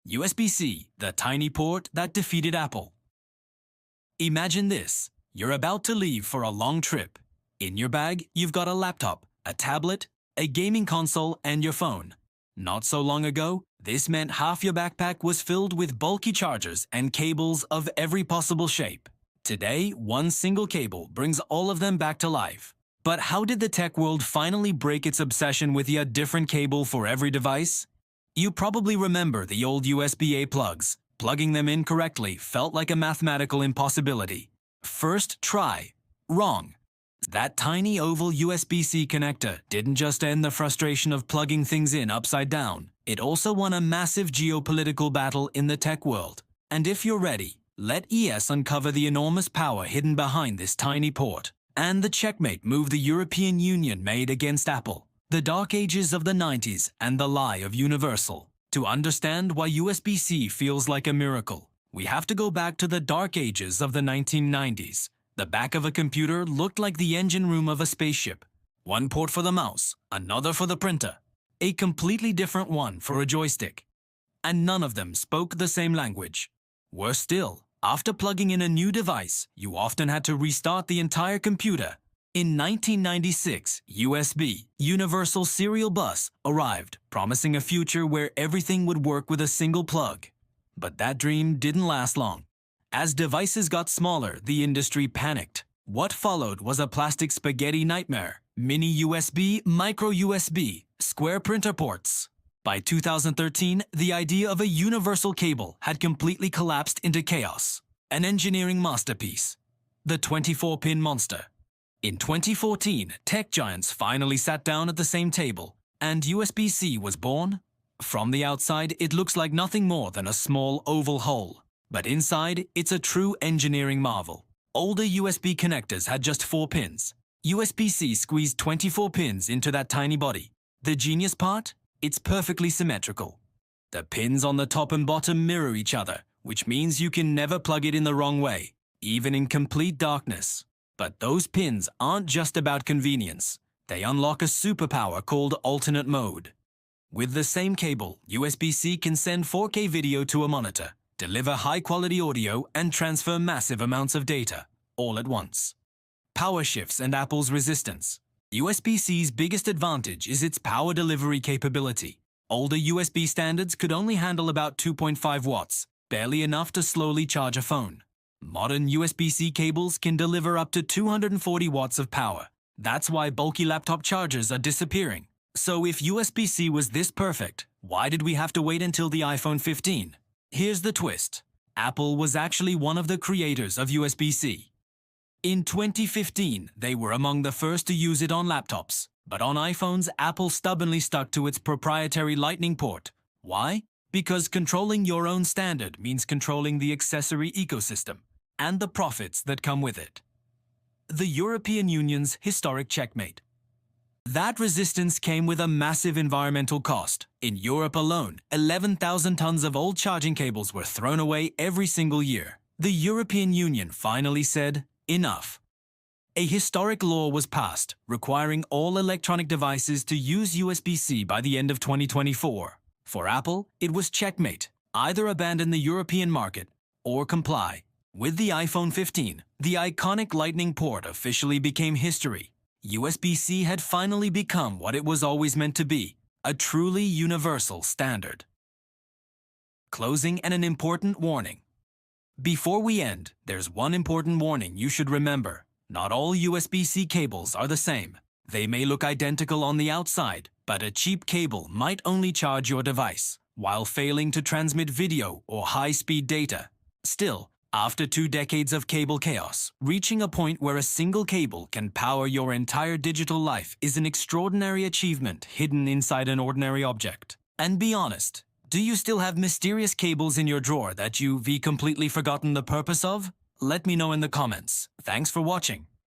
USB-C, the tiny port that defeated Apple. Imagine this. You're about to leave for a long trip. In your bag, you've got a laptop, a tablet, a gaming console, and your phone. Not so long ago, this meant half your backpack was filled with bulky chargers and cables of every possible shape. Today, one single cable brings all of them back to life. But how did the tech world finally break its obsession with a different cable for every device? You probably remember the old USB-A plugs. Plugging them in correctly felt like a mathematical impossibility. First try. Wrong. That tiny oval USB-C connector didn't just end the frustration of plugging things in upside down. It also won a massive geopolitical battle in the tech world. And if you're ready, let ES uncover the enormous power hidden behind this tiny port, and the checkmate move the European Union made against Apple. The dark ages of the 90s and the lie of Universal. To understand why USB-C feels like a miracle, we have to go back to the dark ages of the 1990s. The back of a computer looked like the engine room of a spaceship. One port for the mouse, another for the printer, a completely different one for a joystick. And none of them spoke the same language. Worse still, after plugging in a new device, you often had to restart the entire computer. In 1996, USB, Universal Serial Bus, arrived, promising a future where everything would work with a single plug. But that dream didn't last long. As devices got smaller, the industry panicked. What followed was a plastic spaghetti nightmare: mini USB, micro USB, square printer ports. By 2013, the idea of a universal cable had completely collapsed into chaos. An engineering masterpiece. The 24-pin monster. In 2014, tech giants finally sat down at the same table, and USB-C was born. From the outside, it looks like nothing more than a small oval hole. But inside, it's a true engineering marvel. Older USB connectors had just 4 pins. USB-C squeezed 24 pins into that tiny body. The genius part? It's perfectly symmetrical. The pins on the top and bottom mirror each other, which means you can never plug it in the wrong way, even in complete darkness. But those pins aren't just about convenience. They unlock a superpower called alternate mode. With the same cable, USB-C can send 4K video to a monitor, deliver high-quality audio, and transfer massive amounts of data, all at once. Power shifts and Apple's resistance. USB-C's biggest advantage is its power delivery capability. Older USB standards could only handle about 2.5 watts, barely enough to slowly charge a phone. Modern USB-C cables can deliver up to 240 watts of power. That's why bulky laptop chargers are disappearing. So if USB-C was this perfect, why did we have to wait until the iPhone 15? Here's the twist. Apple was actually one of the creators of USB-C. In 2015, they were among the first to use it on laptops. But on iPhones, Apple stubbornly stuck to its proprietary Lightning port. Why? Because controlling your own standard means controlling the accessory ecosystem and the profits that come with it. The European Union's historic checkmate. That resistance came with a massive environmental cost. In Europe alone, 11,000 tons of old charging cables were thrown away every single year. The European Union finally said, enough. A historic law was passed, requiring all electronic devices to use USB-C by the end of 2024. For Apple, it was checkmate. Either abandon the European market or comply. With the iPhone 15, the iconic Lightning port officially became history. USB-C had finally become what it was always meant to be, a truly universal standard. Closing and an important warning. Before we end, there's one important warning you should remember. Not all USB-C cables are the same. They may look identical on the outside, but a cheap cable might only charge your device, while failing to transmit video or high-speed data. Still, after 2 decades of cable chaos, reaching a point where a single cable can power your entire digital life is an extraordinary achievement hidden inside an ordinary object. And be honest, do you still have mysterious cables in your drawer that you've completely forgotten the purpose of? Let me know in the comments. Thanks for watching.